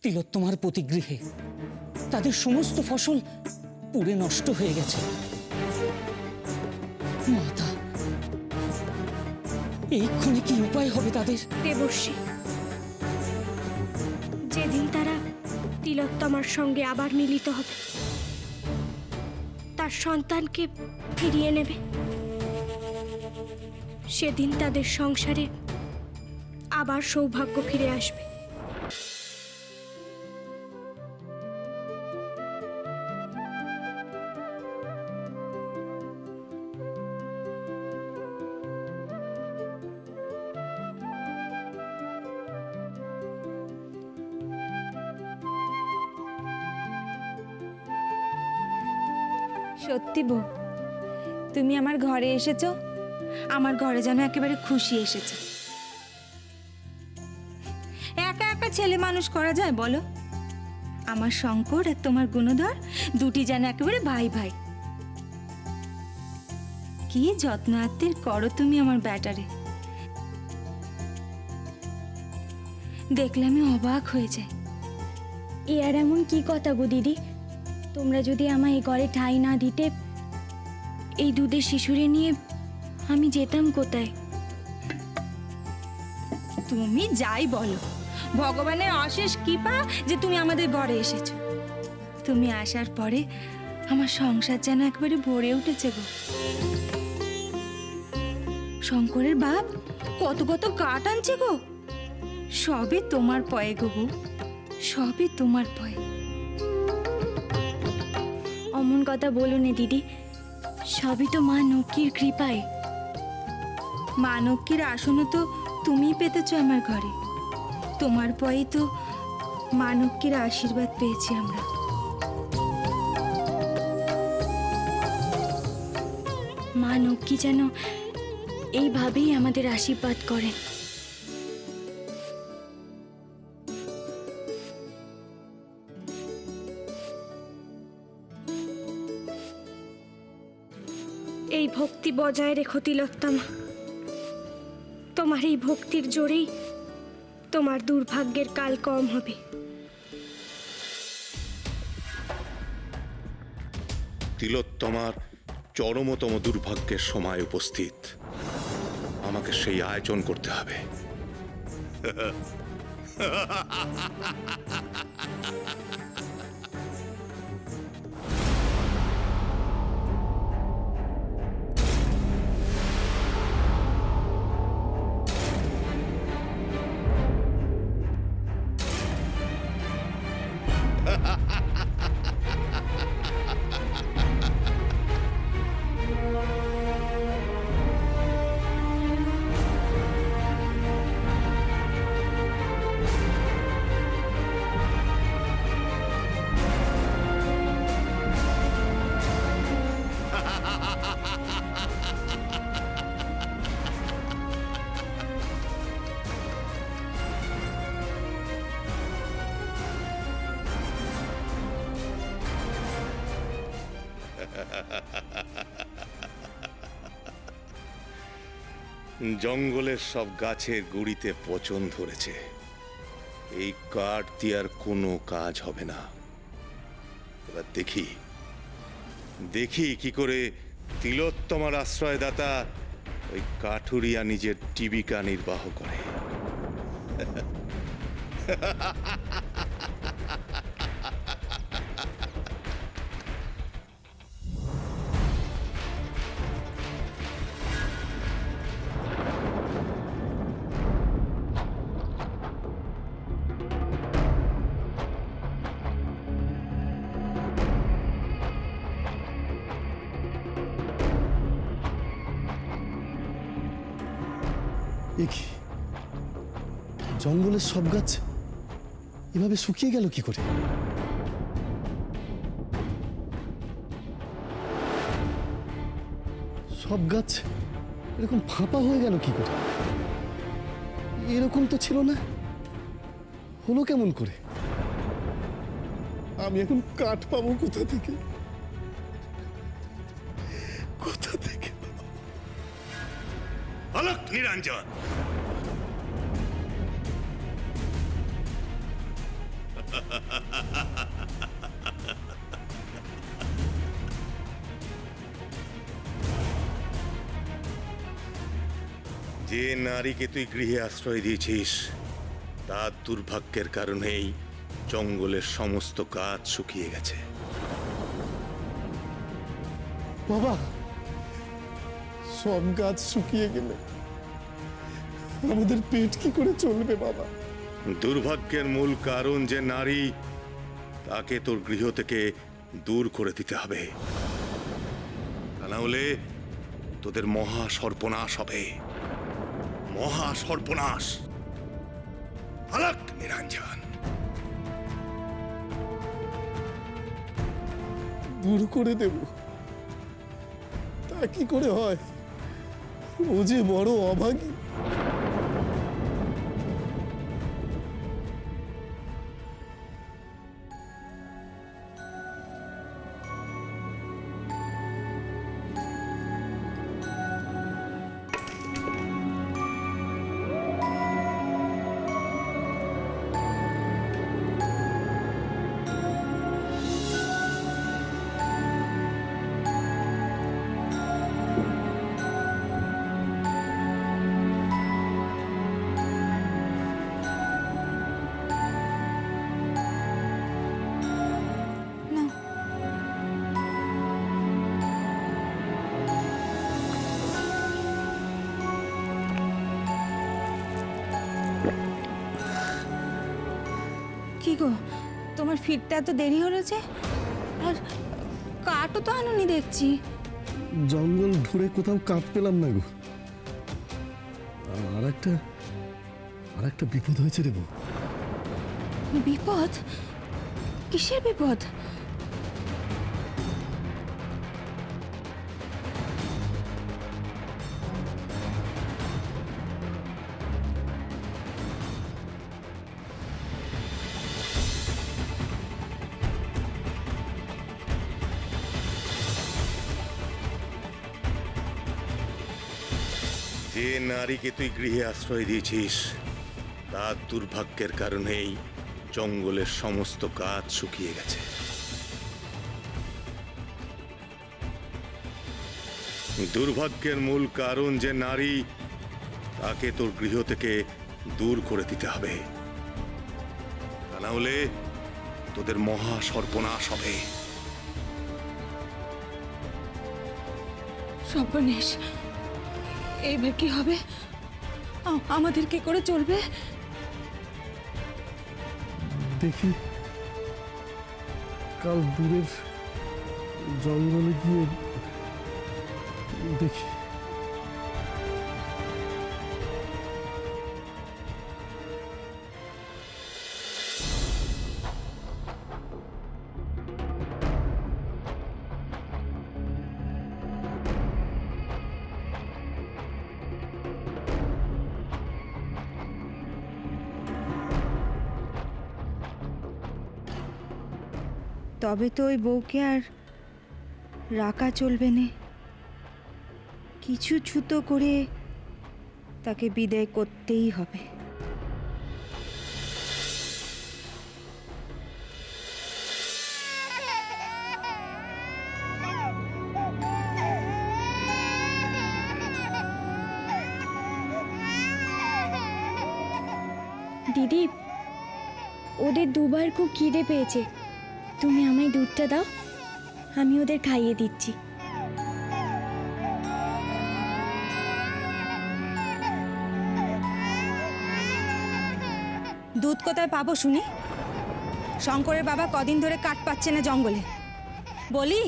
তিলোত্তমার প্রতিগৃহে তাদের সমস্ত ফসল পুড়ে নষ্ট হয়ে গেছে। মাতা, এইক্ষণে কি উপায় হবে তাদের? দেবর্ষি, যেদিন তারা তিলোত্তমার সঙ্গে আবার মিলিত হবে, তার সন্তানকে ফিরিয়ে নেবে, সেদিন তাদের সংসারে আবার সৌভাগ্য ফিরে আসবে। সত্যি বউ, তুমি আমার ঘরে এসেছো, আমার ঘরে যেন একেবারে খুশি এসেছে। একা একা ছেলে মানুষ করা যায় বলো? আমার শঙ্কর আর তোমার গুণধর দুটি যেন একেবারে ভাই ভাই। কি যত্ন আত্মের করো তুমি আমার ব্যাটারে, দেখলে আমি অবাক হয়ে যাই। এ আর এমন কি কথা গো দিদি, তোমরা যদি আমায় এই ঘরে ঠাঁই না দিতে, এই দুধের শিশুরে নিয়ে আমি যেতাম কোথায়? তুমি যাই বলো, ভগবানের অশেষ কৃপা যে তুমি আমাদের ঘরে এসেছো। তুমি আসার পরে আমার সংসার যেন একবারে ভরে উঠেছে গো। শঙ্করের বাপ কত কত কাঠ আনছে গো, সবই তোমার পয়ে গো বউ, সবই তোমার পয়ে। অমন কথা বলো না দিদি, সবই তো মা নক্কির কৃপায়। মা নক্কির আসনও তো তুমিই পেতেছো আমার ঘরে, তোমার পয়েই তো মা নক্কির আশীর্বাদ পেয়েছি আমরা। মা নক্কি যেন এইভাবেই আমাদের আশীর্বাদ করেন। এই ভক্তি বজায় রেখো তিলোত্তমা, তোমার এই ভক্তির জোরেই তোমার দুর্ভাগ্যের কাল কম হবে। তিলোত্তমার চরমতম দুর্ভাগ্যের সময় উপস্থিত, আমাকে সেই আয়োজন করতে হবে। জঙ্গলের সব গাছের গুড়িতে পচন ধরেছে, এই কাঠ দিয়ে আর কোনো কাজ হবে না। এবার দেখি দেখি কি করে তিলোত্তমার আশ্রয়দাতা ওই কাঠুরিয়া নিজের জীবিকা নির্বাহ করে। কি জঙ্গলের সব গাছ এভাবে শুকিয়ে গেল কি করে? সব গাছ এরকম ফাঁপা হয়ে গেল কি করে? এরকম তো ছিল না, হলো কেমন করে? আমি এখন কাঠ পাবো কোথা থেকে? কোথা থেকে? অলক নিরঞ্জন, যে নারীকে তুই গৃহে আশ্রয় দিয়েছিস তার দুর্ভাগ্যের কারণেই জঙ্গলের সমস্ত গাছ শুকিয়ে গেছে। বাবা, সব গাছ শুকিয়ে গেলে আমাদের পেট কি করে চলবে বাবা? দুর্ভাগ্যের মূল কারণ যে নারী, তাকে তোর গৃহ থেকে দূর করে দিতে হবে, তা না হলে তোদের মহা সর্বনাশ হবে। মহা সর্বনাশ। আলাক নিরঞ্জন। দূর করে দেব, তা কি করে হয়? ও যে বড় অভাগী। কি গো, তোমার ফিরতে এত দেরি হলো যে? আর কাঠও তো আনুনি দেখছি। জঙ্গল ঘুরে কোথাও কাঠ পেলাম না গো। আর একটা বিপদ হয়েছে রে বউ। বিপদ? কিসের বিপদ? যে নারীকে তুই গৃহে আশ্রয় দিয়েছিস তার দুর্ভাগ্যের কারণেই জঙ্গলের সমস্ত গাছ শুকিয়ে গেছে। দুর্ভাগ্যের মূল কারণ যে নারী, তাকে তোর গৃহ থেকে দূর করে দিতে হবে, তা না হলে তোদের মহা সর্বনাশ হবে। সর্বনেশ, এবার কি হবে? আমাদের কি করে চলবে? দেখি কাল দূরের জঙ্গলে গিয়ে দেখি। তবে তো ওই বউকে আর রাখা চলবে না। কিছু ছুতো করে তাকে বিদায় করতেই হবে। দিদি, ওদের দুবার খুব খিদে পেয়েছে, তুমি আমায় দুধটা দাও, আমি ওদের খাইয়ে দিচ্ছি। দুধ কোথায় পাবো শুনি? শঙ্করের বাবা কদিন ধরে কাঠ পাচ্ছে না জঙ্গলে। বলি,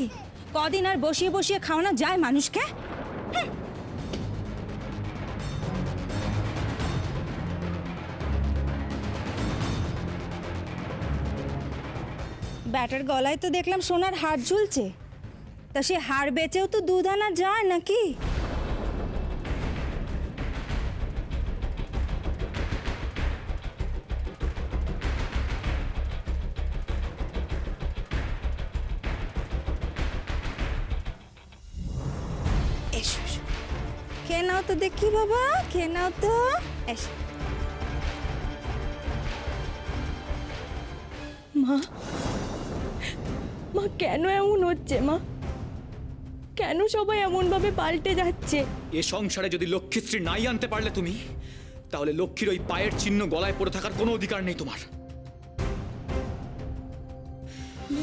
কদিন আর বসিয়ে বসিয়ে খাওয়ানো যায় মানুষকে? ব্যাটার গলায় তো দেখলাম সোনার হার ঝুলছে, তা সে হার বেচেও তো দুধ আনা যায় নাকি? এসো এসো, খেয়ে নাও তো দেখি বাবা, খেয়ে নাও তো। এসো। মা, মা কেন এমন হচ্ছে মা? কেন সবাই এমন ভাবে পাল্টে যাচ্ছে? এ সংসারে যদি লক্ষ্মীশ্রী নাই আনতে পারলে তুমি, তাহলে লক্ষ্মীর ওই পায়ের চিহ্ন গলায় পড়ে থাকার কোনো অধিকার নেই তোমার।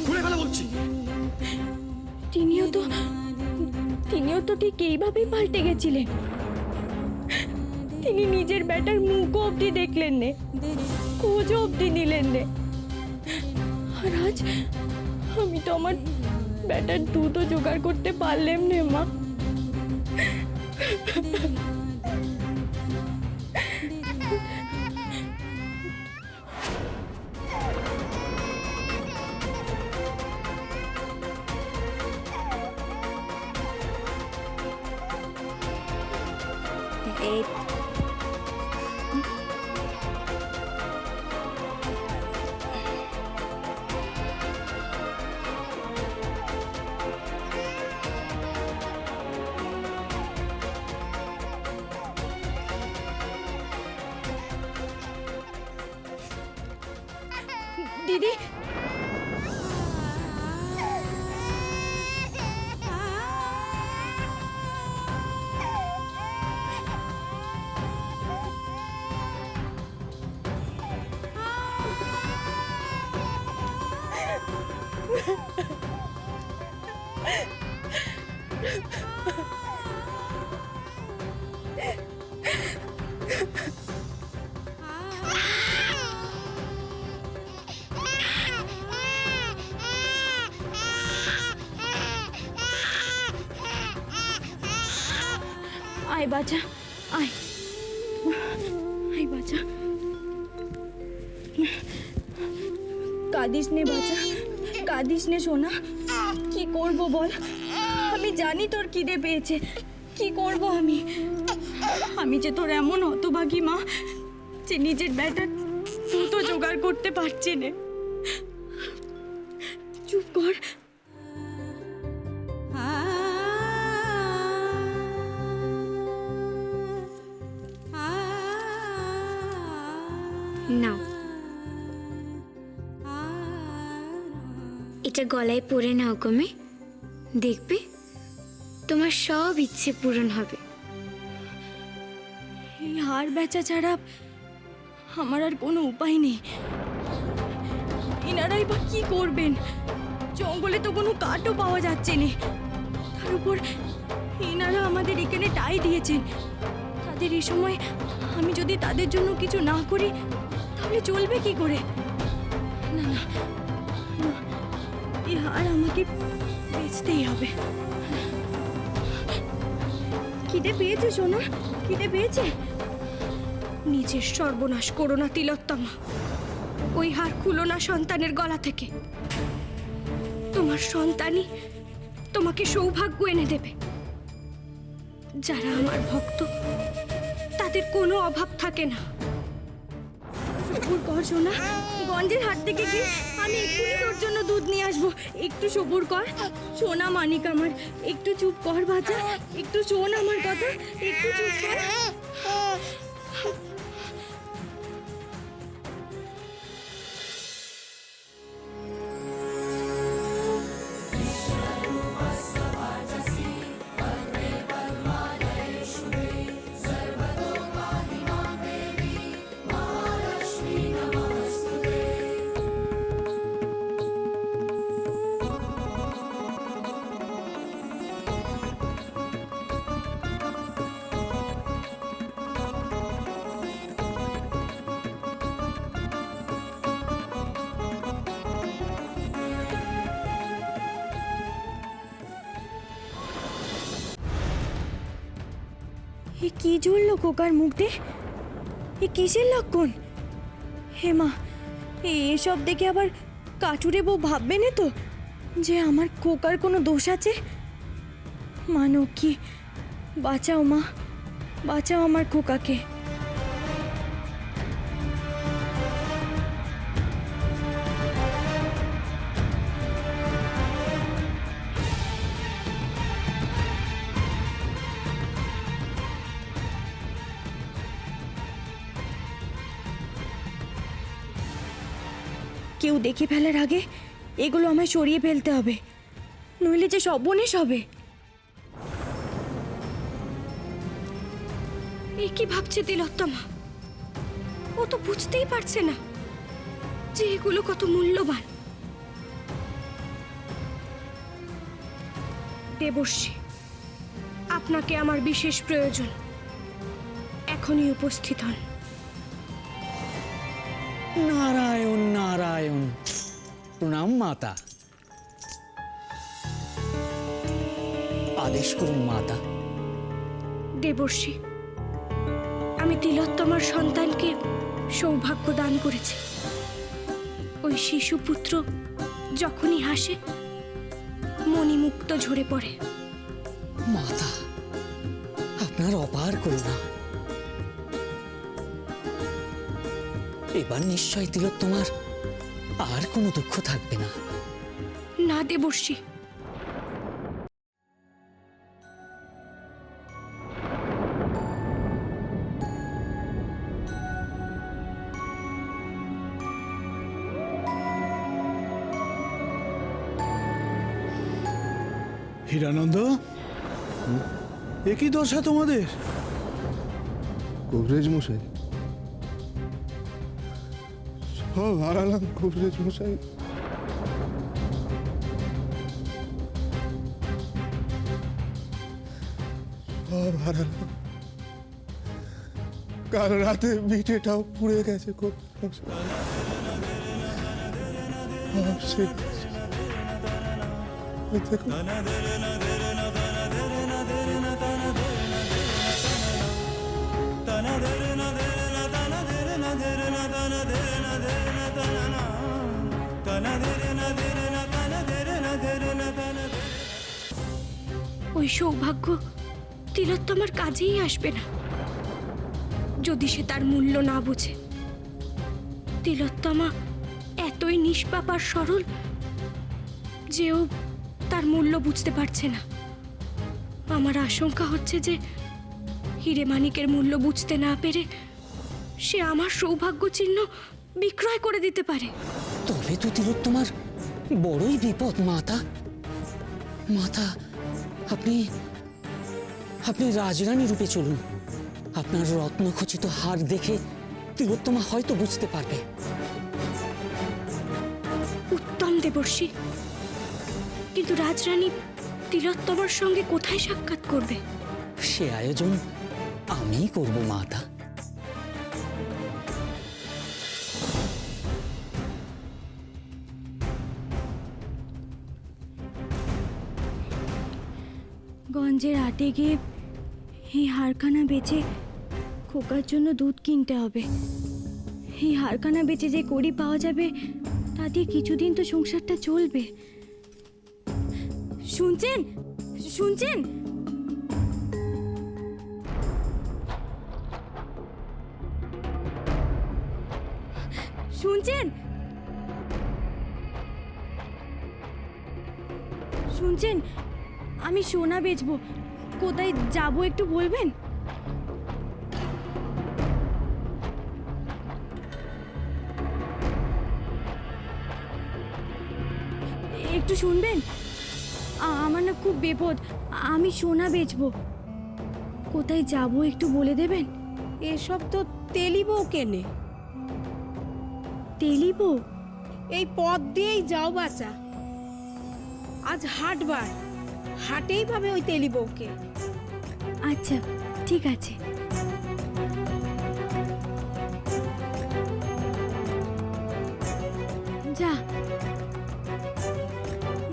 খুলে ফেলা বলছি। তিনিও তো ঠিক এইভাবেই পাল্টে গেছিলেন। তিনি নিজের বেটার মুখও অব্দি দেখলেন নে, খোঁজও অব্দি নিলেন নে। আর আজ আমি তো আমার বেটার দুধও জোগাড় করতে পারলাম না মা। দিদি, আয় বাচ্চা, আয় আয় বাচ্চা। কাঁদিস নে বাচ্চা, কাঁদিস নে সোনা। কি করব বল? আমি জানি তোর খিদে পেয়েছে। কি করব আমি? আমি যে তোর এমন হতভাগী মা যে নিজের বেটার দুধও জোগাড় করতে পারছি না। চুপ কর। নাও, এটা গলায় পরে নাও কমে, দেখবে তোমার সব ইচ্ছে পূরণ হবে। এই হার বেচা ছাড়া আমার আর কোনো উপায় নেই। এনারাই বা কি করবেন? জঙ্গলে তো কোনো কাঠও পাওয়া যাচ্ছে না। তার উপর এনারা আমাদের এখানে টাই দিয়েছেন। তাদের এই সময় আমি যদি তাদের জন্য কিছু না করি তাহলে চলবে কি করে? না না না, এই হার আমাকে বেচতেই হবে। খিদে পেয়েছে সোনা, খিদে পেয়েছে? নিজের সর্বনাশ করো না তিলোত্তমা। ওই হার খুলো না সন্তানের গলা থেকে। তোমার সন্তানই তোমাকে সৌভাগ্য এনে দেবে। যারা আমার ভক্ত তাদের কোনো অভাব থাকে না। সবুর কর সোনা, গঞ্জের হাট থেকে গিয়ে আমি এক্ষুনি তোর জন্য দুধ নিয়ে আসবো। একটু সবুর কর সোনা মানিক আমার। একটু চুপ কর বাচ্চা, একটু শোন আমার কথা, একটু চুপ কর। এ কি জ্বললো কোকার মুখ দিয়ে? এ কিসের লক্ষণ? হে মা, এসব দেখে আবার কাঠুরে বউ ভাববে না তো যে আমার কোকার কোনো দোষ আছে? মা লক্ষ্মী, বাঁচাও মা, বাঁচাও আমার খোকাকে। কেউ দেখে ফেলার আগে এগুলো আমায় সরিয়ে ফেলতে হবে, নইলে যে সর্বনেশ হবে। এ কি ভাবছে তিলোত্তমা? ও তো বুঝতেই পারছে না যে এগুলো কত মূল্যবান। দেবর্ষী, আপনাকে আমার বিশেষ প্রয়োজন, এখনই উপস্থিত হন। নারায়ণ নারায়ণ, প্রণাম মাতা। আদেশ করুন মাতা। দেবর্ষী, আমি তিলোত্তমার সন্তানকে সৌভাগ্য দান করেছি। ওই শিশুপুত্র যখনই হাসে মণিমুক্ত ঝরে পড়ে। মাতা, আপনার অপার করুণা। এবার নিশ্চয় তিলোত্তমার আর কোনো দুঃখ থাকবে না। না দেবর্ষী, হীরানন্দ, এ কি দশা তোমাদের? কবিরাজ মশাই, সব হারালাম কবিরাজ মশাই। সব হারালাম। কাল রাতে মিঠেটাও পুড়ে গেছে কবিরাজ মশাই। সব শেষ। ওই দেখো, ওই সৌভাগ্য তিলোত্তমার কাজেই আসবে না যদি সে তার মূল্য না বোঝে। তিলোত্তমা এতই নিষ্পাপ আর সরল যে ও তার মূল্য বুঝতে পারছে না। আমার আশঙ্কা হচ্ছে যে হিরে মানিকের মূল্য বুঝতে না পেরে সে আমার সৌভাগ্য চিহ্ন বিক্রয় করে দিতে পারে। তবে তো তিলোত্তমার বড়ই বিপদ মাতা। মাতা, আপনি আপনি রাজরানী রূপে চলুন। আপনার রত্নখচিত হার দেখে তিলোত্তমা হয়তো বুঝতে পারবে। উত্তম দেবর্ষী, কিন্তু রাজরানী তিলোত্তমার সঙ্গে কোথায় সাক্ষাৎ করবে? সে আয়োজন আমিই করব মাতা। গঞ্জের হাটে গিয়ে এই হারখানা বেচে খোকার জন্য দুধ কিনতে হবে। এই হারখানা বেচে যে কড়ি পাওয়া যাবে তা দিয়ে কিছুদিন তো সংসারটা চলবে। শুনছেন শুনছেন? শুনছেন শুনছেন? আমি সোনা বেচবো, কোথায় যাব একটু বলবেন? একটু শুনবেন? আমার না খুব বিপদ, আমি সোনা বেচবো, কোথায় যাব একটু বলে দেবেন? এসব তো তেলি বউ কেনে। তেলি বউ? এই পথ দিয়েই যাও বাচ্চা। আজ হাটবার, হাটেই পাবে ওই তেলি বউকে। আচ্ছা ঠিক আছে। যা,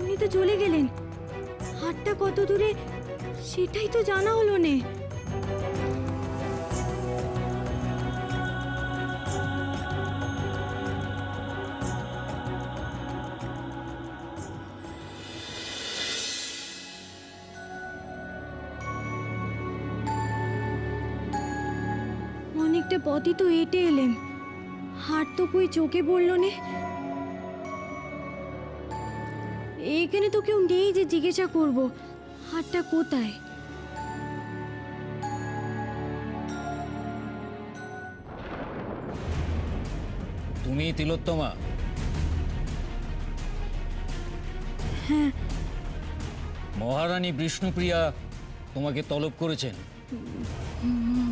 উনি তো চলে গেলেন। হাটটা কত দূরে সেটাই তো জানা হলো না। অনেকটা পথই তো হেঁটে এলেম, হাট তো কই চোখে পড়লো নে। এখানে তো কেউ নেই যে জিজ্ঞাসা করব হাটটা কোথায়। তুমি তিলোত্তমা? মহারানী বিষ্ণুপ্রিয়া তোমাকে তলব করেছেন।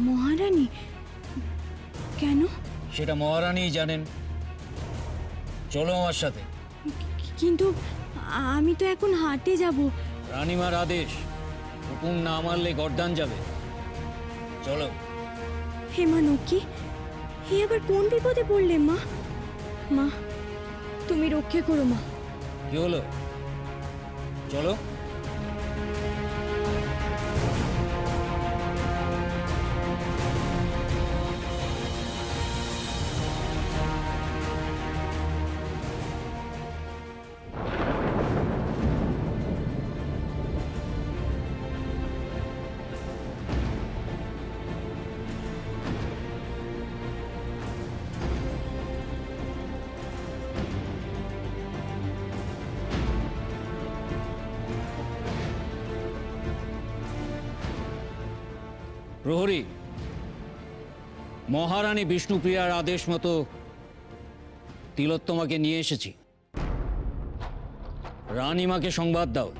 মহারানী কেন? সেটা মহারানীই জানেন। চলো আমার সাথে। কিন্তু আমি তো এখন হাটে যাব। রানীমার আদেশ, হুকুম না মানলে গর্দান যাবে। চলো। হে মা নকি, হে আবার কোন বিপদে পড়লে মা? মা তুমি রক্ষে করো মা। কি হলো? চলো। প্রহরী, মহারানী বিষ্ণুপ্রিয়ার আদেশ মতো তিলোত্তমাকে নিয়ে এসেছি। রানীমাকে সংবাদ দাও।